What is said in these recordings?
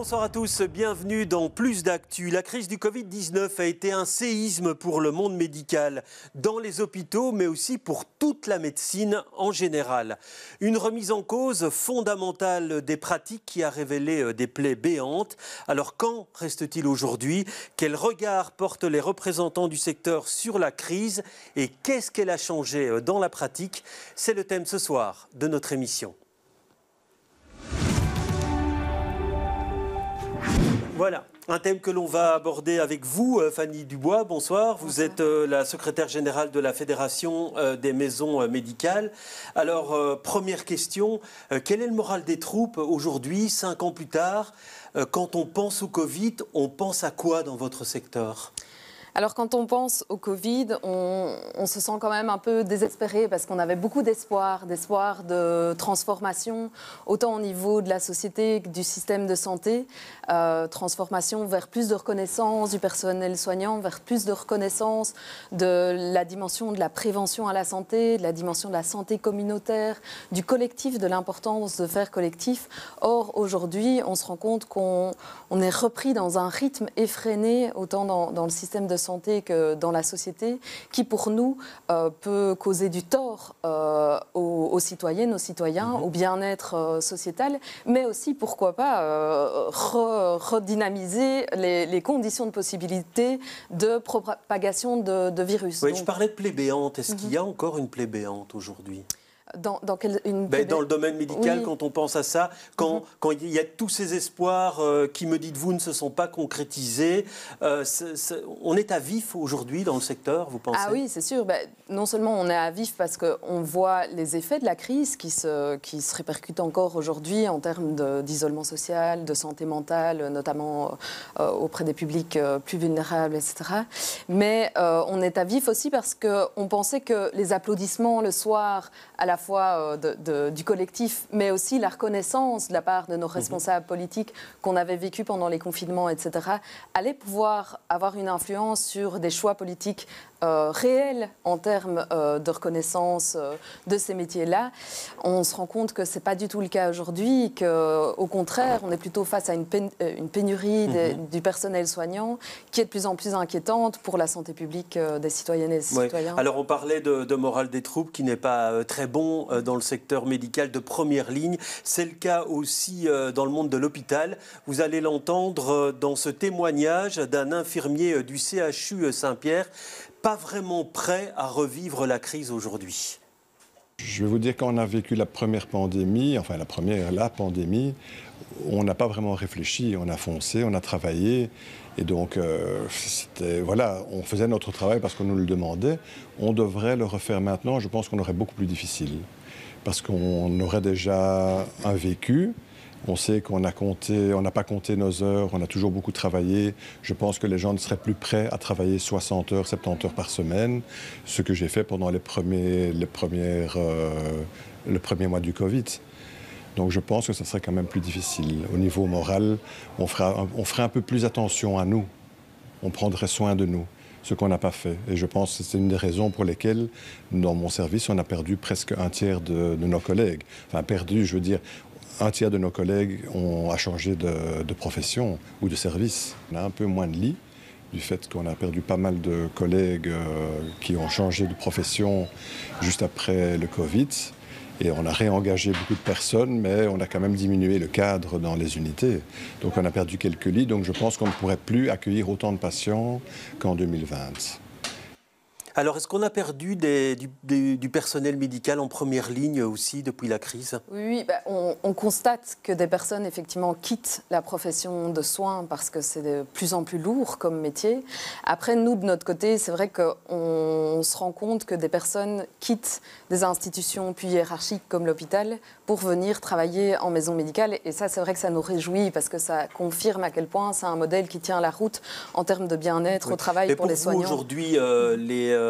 Bonsoir à tous, bienvenue dans Plus d'actu. La crise du Covid-19 a été un séisme pour le monde médical, dans les hôpitaux, mais aussi pour toute la médecine en général. Une remise en cause fondamentale des pratiques qui a révélé des plaies béantes. Alors qu'en reste-t-il aujourd'hui? Quel regard portent les représentants du secteur sur la crise? Et qu'est-ce qu'elle a changé dans la pratique? C'est le thème ce soir de notre émission. Voilà, un thème que l'on va aborder avec vous, Fanny Dubois. Bonsoir. Vous êtes la secrétaire générale de la Fédération des maisons médicales. Alors, première question, quel est le moral des troupes aujourd'hui, 5 ans plus tard? Quand on pense au Covid, on pense à quoi dans votre secteur ? Alors quand on pense au Covid, on se sent quand même un peu désespéré parce qu'on avait beaucoup d'espoir de transformation, autant au niveau de la société que du système de santé, transformation vers plus de reconnaissance du personnel soignant, vers plus de reconnaissance de la dimension de la prévention à la santé, de la dimension de la santé communautaire, du collectif, de l'importance de faire collectif. Or, aujourd'hui, on se rend compte qu'on est repris dans un rythme effréné, autant dans le système de santé que dans la société, qui pour nous peut causer du tort aux citoyennes, aux citoyens, au bien-être sociétal, mais aussi, pourquoi pas, redynamiser les conditions de possibilité de propagation de virus. Oui, je parlais de plaie béante. Est-ce qu'il y a encore une plaie béante aujourd'hui ? Dans le domaine médical, oui. Quand on pense à ça, quand il y a tous ces espoirs qui, me dites-vous, ne se sont pas concrétisés, on est à vif aujourd'hui dans le secteur, vous pensez ? Ah oui, c'est sûr. Non seulement on est à vif parce qu'on voit les effets de la crise qui se répercutent encore aujourd'hui en termes d'isolement social, de santé mentale, notamment auprès des publics plus vulnérables, etc. Mais on est à vif aussi parce qu'on pensait que les applaudissements le soir, à la fois du collectif, mais aussi la reconnaissance de la part de nos responsables politiques qu'on avait vécu pendant les confinements, etc., allait pouvoir avoir une influence sur des choix politiques réels en termes de reconnaissance de ces métiers-là. On se rend compte que ce n'est pas du tout le cas aujourd'hui, qu'au contraire, on est plutôt face à une pénurie du personnel soignant qui est de plus en plus inquiétante pour la santé publique des citoyennes et des citoyens. Alors on parlait de morale des troupes qui n'est pas très bon dans le secteur médical de première ligne. C'est le cas aussi dans le monde de l'hôpital. Vous allez l'entendre dans ce témoignage d'un infirmier du CHU Saint-Pierre, pas vraiment prêt à revivre la crise aujourd'hui. Je vais vous dire, quand on a vécu la première pandémie, la pandémie, on n'a pas vraiment réfléchi, on a foncé, on a travaillé. Et donc, on faisait notre travail parce qu'on nous le demandait. On devrait le refaire maintenant, je pense qu'on aurait beaucoup plus difficile. Parce qu'on aurait déjà un vécu. On sait qu'on n'a pas compté nos heures, on a toujours beaucoup travaillé. Je pense que les gens ne seraient plus prêts à travailler 60 heures, 70 heures par semaine, ce que j'ai fait pendant le premier mois du Covid. Donc je pense que ce serait quand même plus difficile. Au niveau moral, on ferait un peu plus attention à nous. On prendrait soin de nous, ce qu'on n'a pas fait. Et je pense que c'est une des raisons pour lesquelles, dans mon service, on a perdu presque un tiers de nos collègues. Enfin, perdu, je veux dire, un tiers de nos collègues a changé de profession ou de service. On a un peu moins de lits, du fait qu'on a perdu pas mal de collègues qui ont changé de profession juste après le Covid. Et on a réengagé beaucoup de personnes, mais on a quand même diminué le cadre dans les unités. Donc on a perdu quelques lits, donc je pense qu'on ne pourrait plus accueillir autant de patients qu'en 2020. Alors, est-ce qu'on a perdu du personnel médical en première ligne aussi depuis la crise ? Oui, on constate que des personnes, effectivement, quittent la profession de soins parce que c'est de plus en plus lourd comme métier. Après, nous, de notre côté, c'est vrai qu'on se rend compte que des personnes quittent des institutions plus hiérarchiques comme l'hôpital pour venir travailler en maison médicale. Et ça, c'est vrai que ça nous réjouit parce que ça confirme à quel point c'est un modèle qui tient la route en termes de bien-être au travail pour les soignants. Mais pour vous, aujourd'hui,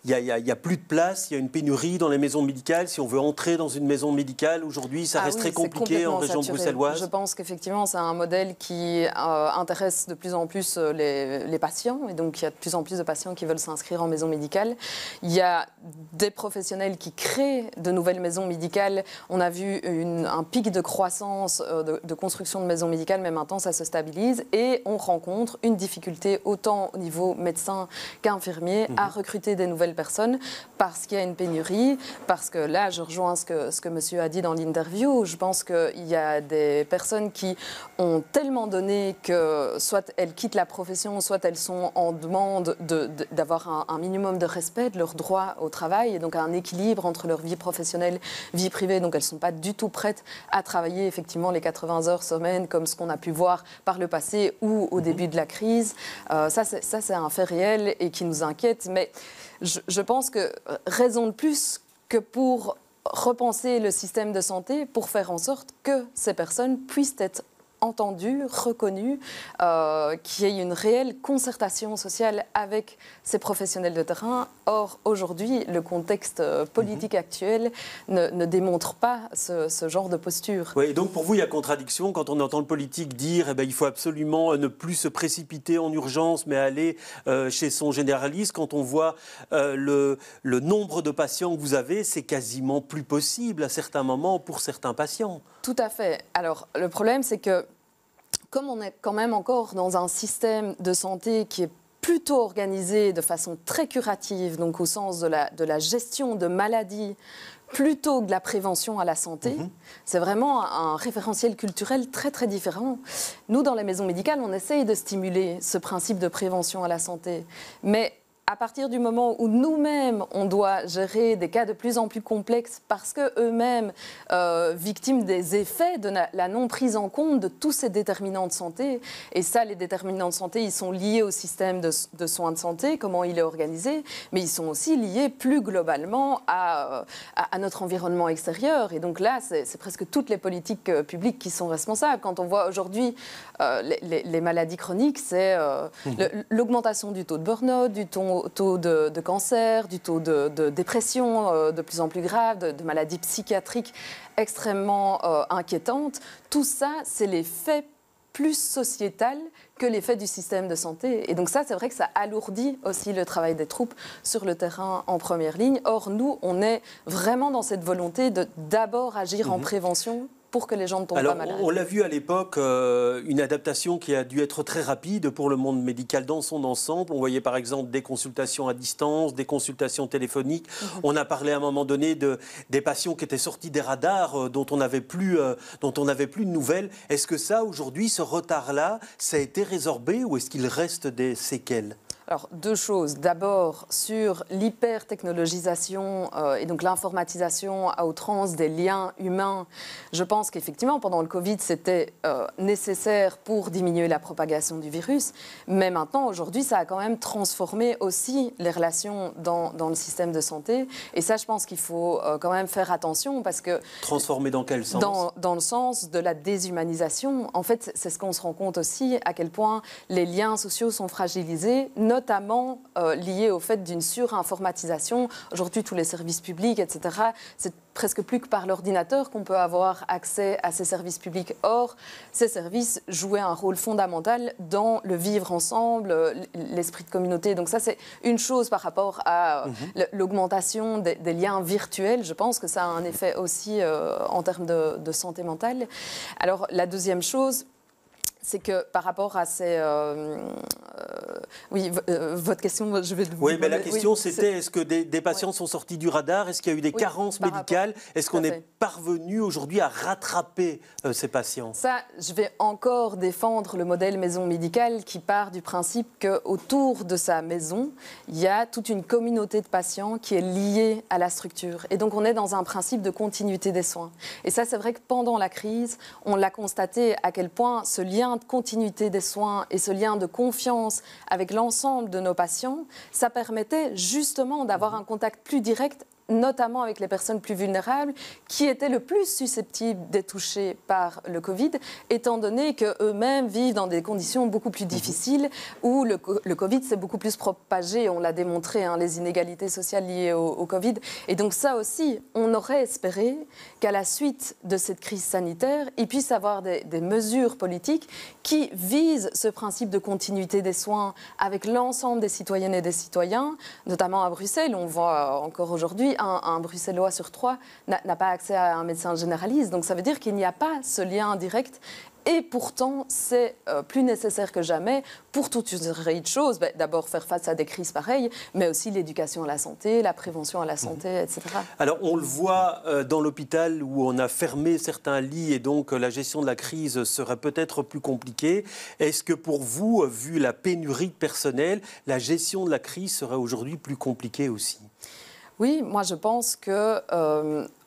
y a plus de place, il y a une pénurie dans les maisons médicales. Si on veut entrer dans une maison médicale, aujourd'hui, ça reste très compliqué en région bruxelloise. Je pense qu'effectivement, c'est un modèle qui intéresse de plus en plus les patients. Et donc, il y a de plus en plus de patients qui veulent s'inscrire en maison médicale. Il y a des professionnels qui créent de nouvelles maisons médicales. On a vu un pic de croissance de construction de maisons médicales, mais maintenant, ça se stabilise. Et on rencontre une difficulté autant au niveau médecin qu'infirmier à recruter des nouvelles personnes parce qu'il y a une pénurie, parce que là, je rejoins ce que monsieur a dit dans l'interview. Je pense qu'il y a des personnes qui ont tellement donné que soit elles quittent la profession, soit elles sont en demande d'avoir un minimum de respect de leur droit au travail et donc un équilibre entre leur vie professionnelle, vie privée. Donc elles ne sont pas du tout prêtes à travailler effectivement les 80 heures semaine comme ce qu'on a pu voir par le passé ou au début de la crise. Ça, c'est un fait réel et qui nous inquiète. Mais je pense que raison de plus que pour repenser le système de santé pour faire en sorte que ces personnes puissent être entendues, reconnues, qu'il y ait une réelle concertation sociale avec ces professionnels de terrain. Or, aujourd'hui, le contexte politique actuel ne démontre pas ce genre de posture. Oui, et donc pour vous, il y a contradiction quand on entend le politique dire il faut absolument ne plus se précipiter en urgence, mais aller chez son généraliste. Quand on voit le nombre de patients que vous avez, c'est quasiment plus possible à certains moments pour certains patients. Tout à fait. Alors, le problème, c'est que comme on est quand même encore dans un système de santé qui est plutôt organisé de façon très curative, donc au sens de la gestion de maladies, plutôt que de la prévention à la santé, c'est vraiment un référentiel culturel très très différent. Nous, dans les maisons médicales, on essaye de stimuler ce principe de prévention à la santé, mais à partir du moment où nous-mêmes, on doit gérer des cas de plus en plus complexes parce qu'eux-mêmes, victimes des effets de la non-prise en compte de tous ces déterminants de santé, et ça, les déterminants de santé, ils sont liés au système de soins de santé, comment il est organisé, mais ils sont aussi liés plus globalement à notre environnement extérieur. Et donc là, c'est presque toutes les politiques publiques qui sont responsables. Quand on voit aujourd'hui les maladies chroniques, c'est l'augmentation du taux de burn-out, du taux de cancer, du taux de dépression de plus en plus grave, de maladies psychiatriques extrêmement inquiétantes. Tout ça, c'est l'effet plus sociétal que l'effet du système de santé. Et donc ça, c'est vrai que ça alourdit aussi le travail des troupes sur le terrain en première ligne. Or, nous, on est vraiment dans cette volonté de d'abord agir en prévention pour que les gens ne tombent pas malades. On l'a vu à l'époque, une adaptation qui a dû être très rapide pour le monde médical dans son ensemble. On voyait par exemple des consultations à distance, des consultations téléphoniques. On a parlé à un moment donné des patients qui étaient sortis des radars, dont on n'avait plus de nouvelles. Est-ce que ça, aujourd'hui, ce retard-là, ça a été résorbé ou est-ce qu'il reste des séquelles ? Alors, deux choses. D'abord, sur l'hyper-technologisation et donc l'informatisation à outrance des liens humains, je pense qu'effectivement, pendant le Covid, c'était nécessaire pour diminuer la propagation du virus. Mais maintenant, aujourd'hui, ça a quand même transformé aussi les relations dans le système de santé. Et ça, je pense qu'il faut quand même faire attention parce que... Transformer dans quel sens ? Dans le sens de la déshumanisation. En fait, c'est ce qu'on se rend compte aussi, à quel point les liens sociaux sont fragilisés, notamment lié au fait d'une surinformatisation. Aujourd'hui, tous les services publics, etc., c'est presque plus que par l'ordinateur qu'on peut avoir accès à ces services publics. Or, ces services jouaient un rôle fondamental dans le vivre ensemble, l'esprit de communauté. Donc ça, c'est une chose par rapport à l'augmentation des liens virtuels. Je pense que ça a un effet aussi en termes de santé mentale. Alors, la deuxième chose, c'est que par rapport à ces... votre question, je vais... Oui, mais la question, c'était est-ce que des patients sont sortis du radar ? Est-ce qu'il y a eu des carences médicales ? Est-ce qu'on est parvenu aujourd'hui à rattraper ces patients ? Ça, je vais encore défendre le modèle maison médicale qui part du principe qu'autour de sa maison, il y a toute une communauté de patients qui est liée à la structure. Et donc, on est dans un principe de continuité des soins. Et ça, c'est vrai que pendant la crise, on l'a constaté à quel point ce lien de continuité des soins et ce lien de confiance avec l'ensemble de nos patients, ça permettait justement d'avoir un contact plus direct notamment avec les personnes plus vulnérables, qui étaient le plus susceptibles d'être touchées par le Covid, étant donné qu'eux-mêmes vivent dans des conditions beaucoup plus difficiles, où le Covid s'est beaucoup plus propagé, on l'a démontré, les inégalités sociales liées au Covid. Et donc ça aussi, on aurait espéré qu'à la suite de cette crise sanitaire, il puisse y avoir des mesures politiques qui visent ce principe de continuité des soins avec l'ensemble des citoyennes et des citoyens, notamment à Bruxelles. On voit encore aujourd'hui, un Bruxellois sur 3 n'a pas accès à un médecin généraliste. Donc ça veut dire qu'il n'y a pas ce lien direct. Et pourtant, c'est plus nécessaire que jamais pour toute une série de choses. D'abord, faire face à des crises pareilles, mais aussi l'éducation à la santé, la prévention à la santé, etc. Alors, on le voit dans l'hôpital où on a fermé certains lits et donc la gestion de la crise serait peut-être plus compliquée. Est-ce que pour vous, vu la pénurie de personnel, la gestion de la crise serait aujourd'hui plus compliquée aussi ? Oui, moi je pense que...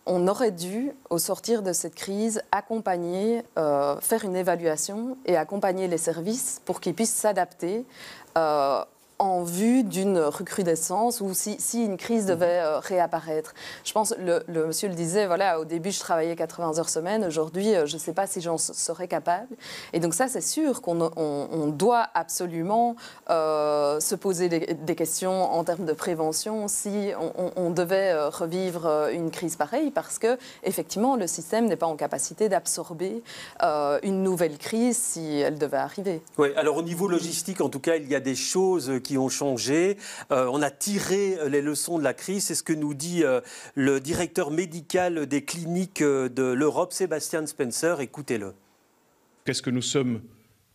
on aurait dû, au sortir de cette crise, accompagner, faire une évaluation et accompagner les services pour qu'ils puissent s'adapter en vue d'une recrudescence ou si une crise devait réapparaître. Je pense, le monsieur le disait, voilà, au début je travaillais 80 heures semaine, aujourd'hui je ne sais pas si j'en serais capable. Et donc ça c'est sûr qu'on doit absolument se poser des questions en termes de prévention si on devait revivre une crise pareille, parce que effectivement le système n'est pas en capacité d'absorber une nouvelle crise si elle devait arriver. Oui, alors au niveau logistique en tout cas il y a des choses qui ont changé. On a tiré les leçons de la crise. C'est ce que nous dit le directeur médical des cliniques de l'Europe, Sébastien Spencer. Écoutez-le. Qu'est-ce que nous sommes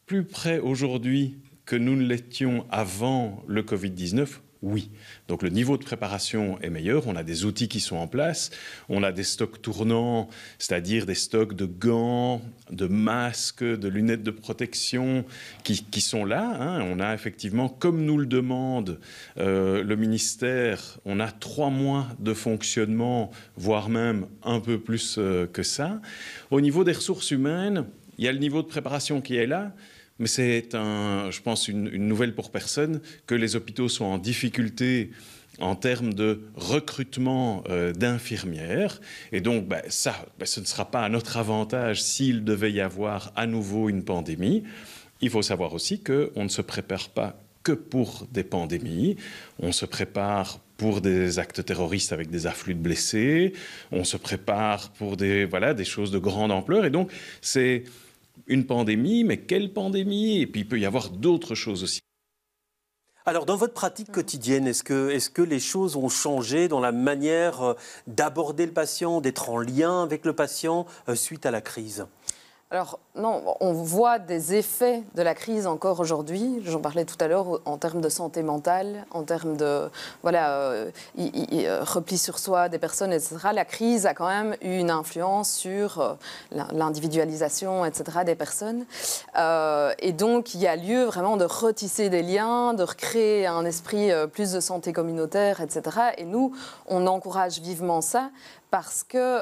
plus près aujourd'hui que nous ne l'étions avant le Covid-19 ? Oui. Donc le niveau de préparation est meilleur, on a des outils qui sont en place, on a des stocks tournants, c'est-à-dire des stocks de gants, de masques, de lunettes de protection qui sont là. On a effectivement, comme nous le demande le ministère, on a 3 mois de fonctionnement, voire même un peu plus que ça. Au niveau des ressources humaines, il y a le niveau de préparation qui est là. Mais c'est, je pense, une nouvelle pour personne que les hôpitaux sont en difficulté en termes de recrutement d'infirmières. Et donc, ce ne sera pas à notre avantage s'il devait y avoir à nouveau une pandémie. Il faut savoir aussi qu'on ne se prépare pas que pour des pandémies. On se prépare pour des actes terroristes avec des afflux de blessés. On se prépare pour des choses de grande ampleur. Et donc, c'est une pandémie, mais quelle pandémie ? Et puis il peut y avoir d'autres choses aussi. Alors dans votre pratique quotidienne, est-ce que les choses ont changé dans la manière d'aborder le patient, d'être en lien avec le patient suite à la crise ? Alors non, on voit des effets de la crise encore aujourd'hui. J'en parlais tout à l'heure en termes de santé mentale, en termes de repli sur soi des personnes, etc. La crise a quand même eu une influence sur l'individualisation, etc. des personnes. Et donc il y a lieu vraiment de retisser des liens, de recréer un esprit plus de santé communautaire, etc. Et nous, on encourage vivement ça. Parce que,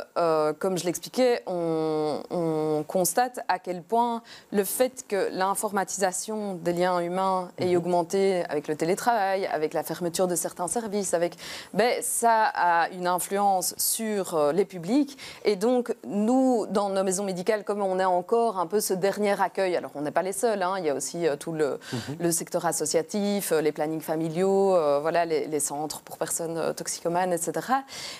comme je l'expliquais, on constate à quel point le fait que l'informatisation des liens humains ait augmenté avec le télétravail, avec la fermeture de certains services, ça a une influence sur les publics. Et donc, nous, dans nos maisons médicales, comme on est encore un peu ce dernier accueil, alors on n'est pas les seuls, il y a aussi tout le secteur associatif, les plannings familiaux, les centres pour personnes toxicomanes, etc.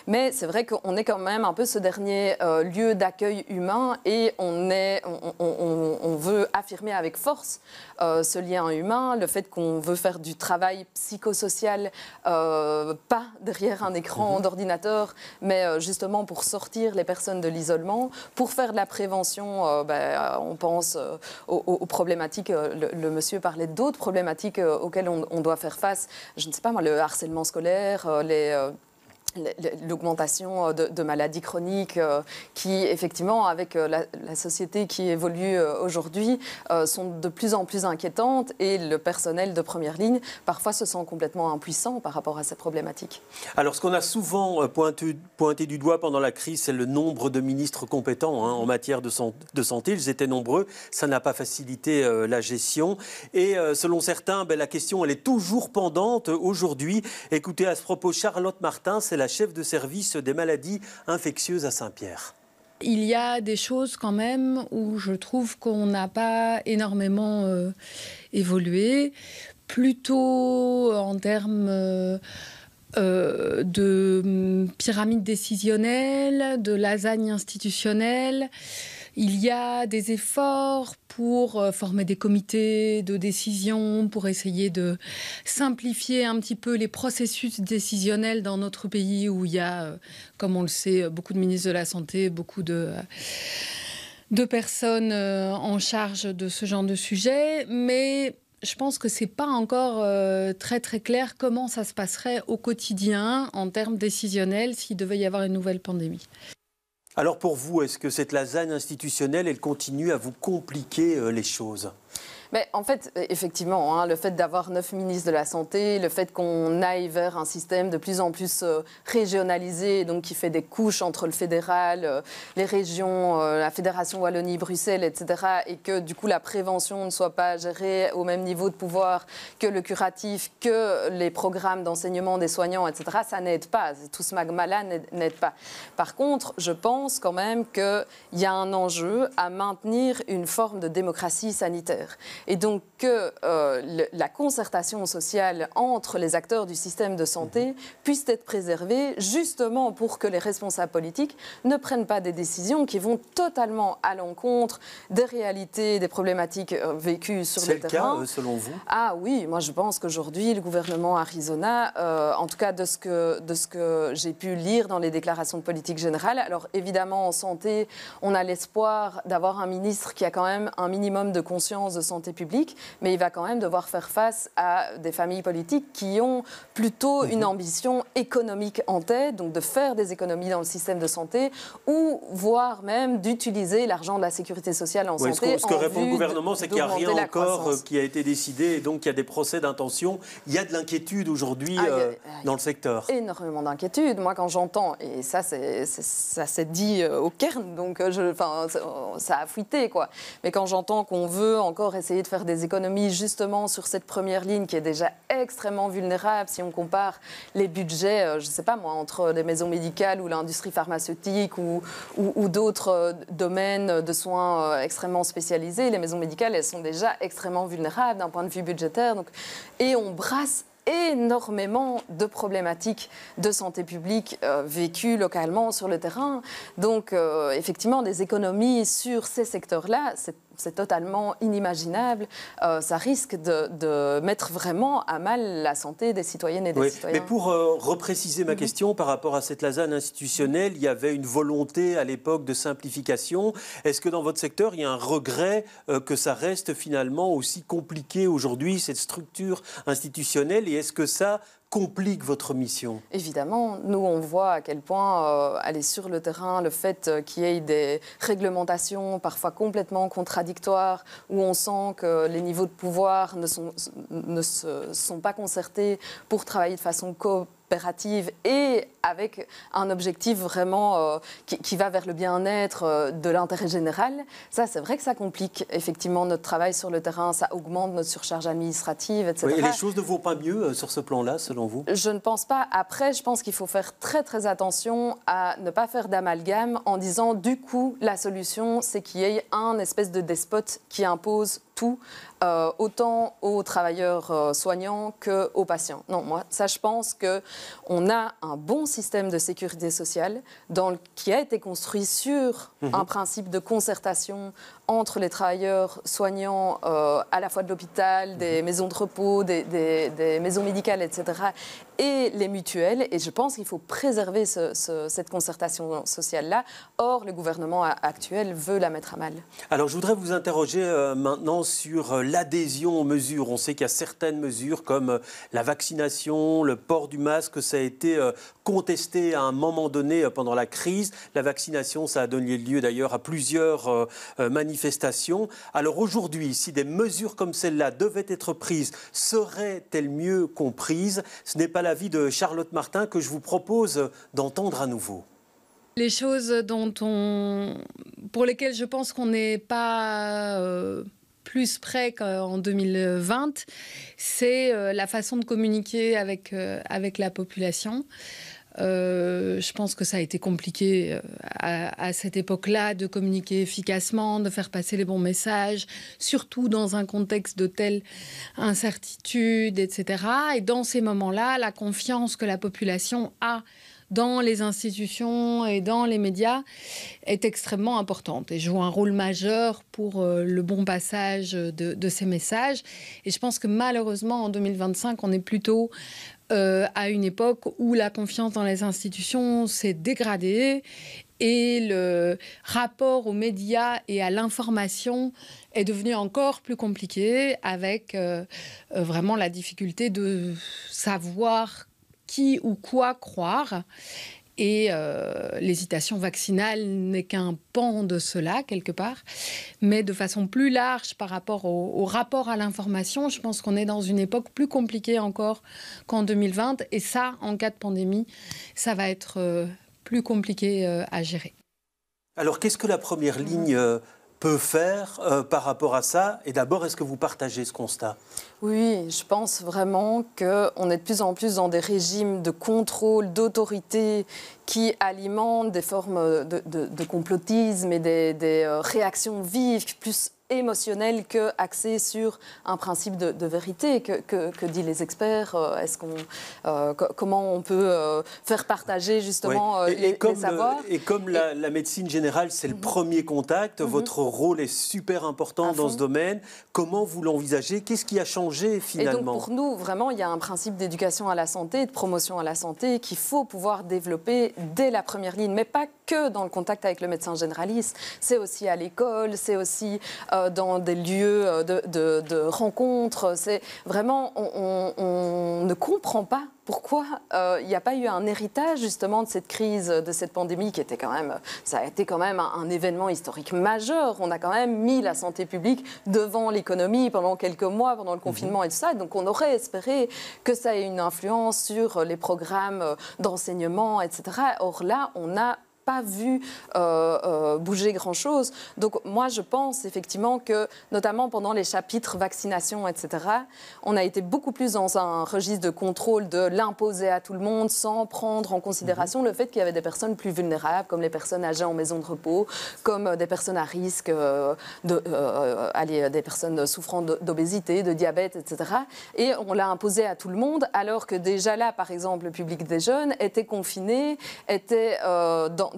Mais c'est vrai qu'on est quand même un peu ce dernier lieu d'accueil humain et on veut affirmer avec force ce lien humain, le fait qu'on veut faire du travail psychosocial, pas derrière un écran d'ordinateur, mais justement pour sortir les personnes de l'isolement, pour faire de la prévention. On pense aux problématiques, le monsieur parlait d'autres problématiques auxquelles on doit faire face, je ne sais pas moi, le harcèlement scolaire, l'augmentation de maladies chroniques qui, effectivement, avec la société qui évolue aujourd'hui, sont de plus en plus inquiétantes et le personnel de première ligne, parfois, se sent complètement impuissant par rapport à ces problématiques. Alors, ce qu'on a souvent pointé du doigt pendant la crise, c'est le nombre de ministres compétents en matière de santé. Ils étaient nombreux. Ça n'a pas facilité la gestion. Et selon certains, la question, elle est toujours pendante aujourd'hui. Écoutez, à ce propos, Charlotte Martin, c'est la chef de service des maladies infectieuses à Saint-Pierre. Il y a des choses quand même où je trouve qu'on n'a pas énormément évolué, plutôt en termes de pyramide décisionnelle, de lasagne institutionnelle. Il y a des efforts pour former des comités de décision, pour essayer de simplifier un petit peu les processus décisionnels dans notre pays où il y a, comme on le sait, beaucoup de ministres de la Santé, beaucoup de personnes en charge de ce genre de sujet. Mais je pense que ce n'est pas encore très très clair comment ça se passerait au quotidien en termes décisionnels s'il devait y avoir une nouvelle pandémie. Alors pour vous, est-ce que cette lasagne institutionnelle, elle continue à vous compliquer les choses ? Mais en fait, effectivement, le fait d'avoir 9 ministres de la Santé, le fait qu'on aille vers un système de plus en plus régionalisé, donc qui fait des couches entre le fédéral, les régions, la Fédération Wallonie-Bruxelles, etc., et que du coup la prévention ne soit pas gérée au même niveau de pouvoir que le curatif, que les programmes d'enseignement des soignants, etc., ça n'aide pas. Tout ce magma-là n'aide pas. Par contre, je pense quand même qu'il y a un enjeu à maintenir une forme de démocratie sanitaire. Et donc que la concertation sociale entre les acteurs du système de santé puisse être préservée justement pour que les responsables politiques ne prennent pas des décisions qui vont totalement à l'encontre des réalités, des problématiques vécues sur le terrain. C'est le cas, selon vous ? Ah oui, moi je pense qu'aujourd'hui, le gouvernement Arizona, en tout cas de ce que j'ai pu lire dans les déclarations de politique générale, alors évidemment en santé, on a l'espoir d'avoir un ministre qui a quand même un minimum de conscience de santé publique, mais il va quand même devoir faire face à des familles politiques qui ont plutôt une ambition économique en tête, donc de faire des économies dans le système de santé, ou voire même d'utiliser l'argent de la sécurité sociale en santé. Ce que répond le gouvernement, c'est qu'il n'y a rien encore qui a été décidé, et donc il y a des procès d'intention. Il y a de l'inquiétude aujourd'hui dans le secteur. Énormément d'inquiétude. Moi, quand j'entends, et ça s'est dit au Cairn, donc ça a fuité, quoi. Mais quand j'entends qu'on veut encore essayer de faire des économies justement sur cette première ligne qui est déjà extrêmement vulnérable si on compare les budgets, je ne sais pas moi, entre les maisons médicales ou l'industrie pharmaceutique ou d'autres domaines de soins extrêmement spécialisés. Les maisons médicales, elles sont déjà extrêmement vulnérables d'un point de vue budgétaire. Donc, et on brasse énormément de problématiques de santé publique vécues localement sur le terrain. Donc, effectivement, des économies sur ces secteurs-là, c'est totalement inimaginable. Ça risque de mettre vraiment à mal la santé des citoyennes et des citoyens. Mais pour repréciser ma question par rapport à cette lasagne institutionnelle, il y avait une volonté à l'époque de simplification. Est-ce que dans votre secteur, il y a un regret que ça reste finalement aussi compliqué aujourd'hui, cette structure institutionnelle, et est-ce que ça complique votre mission? Évidemment, nous on voit à quel point aller sur le terrain, le fait qu'il y ait des réglementations parfois complètement contradictoires, où on sent que les niveaux de pouvoir ne sont pas concertés pour travailler de façon coopérative et avec un objectif vraiment qui va vers le bien-être de l'intérêt général. Ça, c'est vrai que ça complique effectivement notre travail sur le terrain, ça augmente notre surcharge administrative, etc. Oui, et les choses ne vont pas mieux sur ce plan-là, selon vous? Je ne pense pas. Après, je pense qu'il faut faire très très attention à ne pas faire d'amalgame en disant du coup la solution c'est qu'il y ait un espèce de despote qui impose tout, autant aux travailleurs soignants qu'aux patients. Non, moi, ça, je pense qu'on a un bon système de sécurité sociale qui a été construit sur un principe de concertation entre les travailleurs soignants à la fois de l'hôpital, des maisons de repos, des maisons médicales, etc., et les mutuelles. Et je pense qu'il faut préserver cette concertation sociale-là. Or, le gouvernement actuel veut la mettre à mal. Alors, je voudrais vous interroger maintenant sur l'adhésion aux mesures. On sait qu'il y a certaines mesures comme la vaccination, le port du masque, ça a été contesté à un moment donné pendant la crise. La vaccination, ça a donné lieu d'ailleurs à plusieurs manifestations. Alors aujourd'hui, si des mesures comme celle-là devaient être prises, seraient-elles mieux comprises? Ce n'est pas l'avis de Charlotte Martin que je vous propose d'entendre à nouveau. Les choses pour lesquelles je pense qu'on n'est pas plus près qu'en 2020, c'est la façon de communiquer avec la population. Je pense que ça a été compliqué à cette époque-là de communiquer efficacement, de faire passer les bons messages, surtout dans un contexte de telle incertitude, etc. Et dans ces moments-là, la confiance que la population a dans les institutions et dans les médias est extrêmement importante et joue un rôle majeur pour le bon passage de ces messages. Et je pense que malheureusement, en 2025, on est plutôt à une époque où la confiance dans les institutions s'est dégradée et le rapport aux médias et à l'information est devenu encore plus compliqué avec vraiment la difficulté de savoir qui ou quoi croire. Et l'hésitation vaccinale n'est qu'un pan de cela, quelque part. Mais de façon plus large par rapport au rapport à l'information, je pense qu'on est dans une époque plus compliquée encore qu'en 2020. Et ça, en cas de pandémie, ça va être plus compliqué à gérer. Alors, qu'est-ce que la première ligne peut faire par rapport à ça? Et d'abord, est-ce que vous partagez ce constat? Oui, je pense vraiment qu'on est de plus en plus dans des régimes de contrôle, d'autorité qui alimentent des formes de complotisme et des réactions vives, plus émotionnelles que axées sur un principe de vérité. Que disent les experts? Comment on peut faire partager justement les savoirs? Et comme la médecine générale, c'est le premier contact, votre rôle est super important dans ce domaine. Comment vous l'envisagez? Qu'est-ce qui a changé finalement? Et donc pour nous, vraiment, il y a un principe d'éducation à la santé, de promotion à la santé qu'il faut pouvoir développer dès la première ligne, mais pas que dans le contact avec le médecin généraliste. C'est aussi à l'école, c'est aussi dans des lieux de rencontres. C'est vraiment, on ne comprend pas pourquoi il n'y a pas eu un héritage justement de cette crise, de cette pandémie qui était quand même, ça a été quand même un événement historique majeur. On a quand même mis la santé publique devant l'économie pendant quelques mois, pendant le confinement et tout ça. Donc on aurait espéré que ça ait une influence sur les programmes d'enseignement, etc. Or là, on n'a pas vu bouger grand-chose. Donc moi, je pense effectivement que, notamment pendant les chapitres vaccination, etc., on a été beaucoup plus dans un registre de contrôle de l'imposer à tout le monde sans prendre en considération le fait qu'il y avait des personnes plus vulnérables, comme les personnes âgées en maison de repos, comme des personnes à risque, des personnes souffrant d'obésité, de diabète, etc. Et on l'a imposé à tout le monde, alors que déjà là, par exemple, le public des jeunes était confiné, était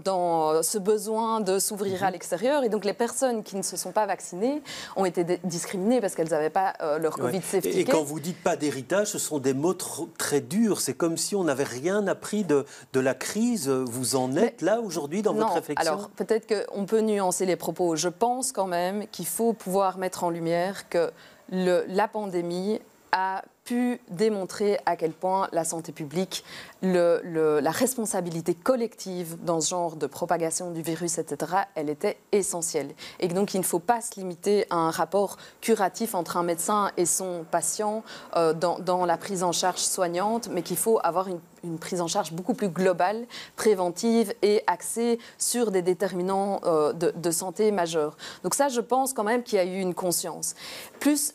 dans ce besoin de s'ouvrir à l'extérieur. Et donc, les personnes qui ne se sont pas vaccinées ont été discriminées parce qu'elles n'avaient pas leur Covid safety. Et quand vous dites pas d'héritage, ce sont des mots très durs. C'est comme si on n'avait rien appris de la crise. Vous en êtes là aujourd'hui dans votre réflexion? Alors, peut-être qu'on peut nuancer les propos. Je pense quand même qu'il faut pouvoir mettre en lumière que la pandémie a pu démontrer à quel point la santé publique, la responsabilité collective dans ce genre de propagation du virus, etc., elle était essentielle. Et donc, il ne faut pas se limiter à un rapport curatif entre un médecin et son patient dans la prise en charge soignante, mais qu'il faut avoir une prise en charge beaucoup plus globale, préventive et axée sur des déterminants de santé majeurs. Donc ça, je pense quand même qu'il y a eu une conscience.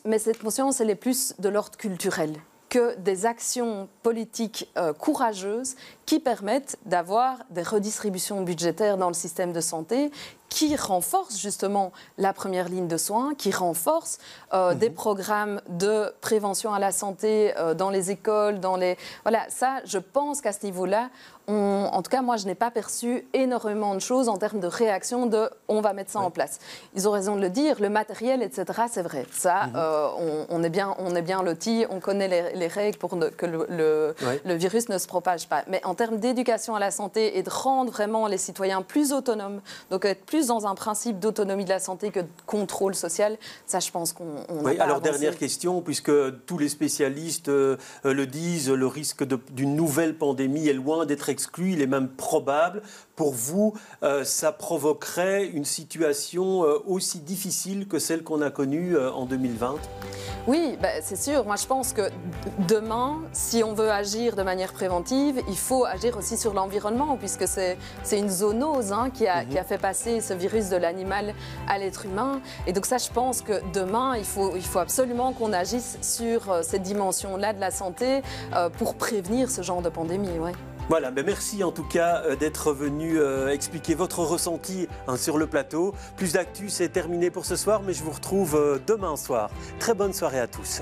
Mais cette conscience, elle est plus de l'ordre culturel que des actions politiques courageuses qui permettent d'avoir des redistributions budgétaires dans le système de santé qui renforcent justement la première ligne de soins, qui renforcent des programmes de prévention à la santé dans les écoles, Voilà, ça, je pense qu'à ce niveau-là, en tout cas, moi, je n'ai pas perçu énormément de choses en termes de réaction on va mettre ça en place. Ils ont raison de le dire, le matériel, etc., c'est vrai. Ça, on est bien lotis, on connaît les règles pour que le virus ne se propage pas. Mais en termes d'éducation à la santé et de rendre vraiment les citoyens plus autonomes, donc être plus dans un principe d'autonomie de la santé que de contrôle social, ça, je pense qu'on n'a pas alors, avancé. dernière question, puisque tous les spécialistes le disent, le risque d'une nouvelle pandémie est loin d'être exclu, il est même probable. Pour vous, ça provoquerait une situation aussi difficile que celle qu'on a connue en 2020? Oui, c'est sûr. Moi, je pense que demain, si on veut agir de manière préventive, il faut agir aussi sur l'environnement, puisque c'est une zoonose qui a fait passer ce virus de l'animal à l'être humain. Et donc ça, je pense que demain, il faut absolument qu'on agisse sur cette dimension-là de la santé pour prévenir ce genre de pandémie. Ouais. Voilà, ben merci en tout cas d'être venu expliquer votre ressenti sur le plateau. Plus d'actu, c'est terminé pour ce soir, mais je vous retrouve demain soir. Très bonne soirée à tous.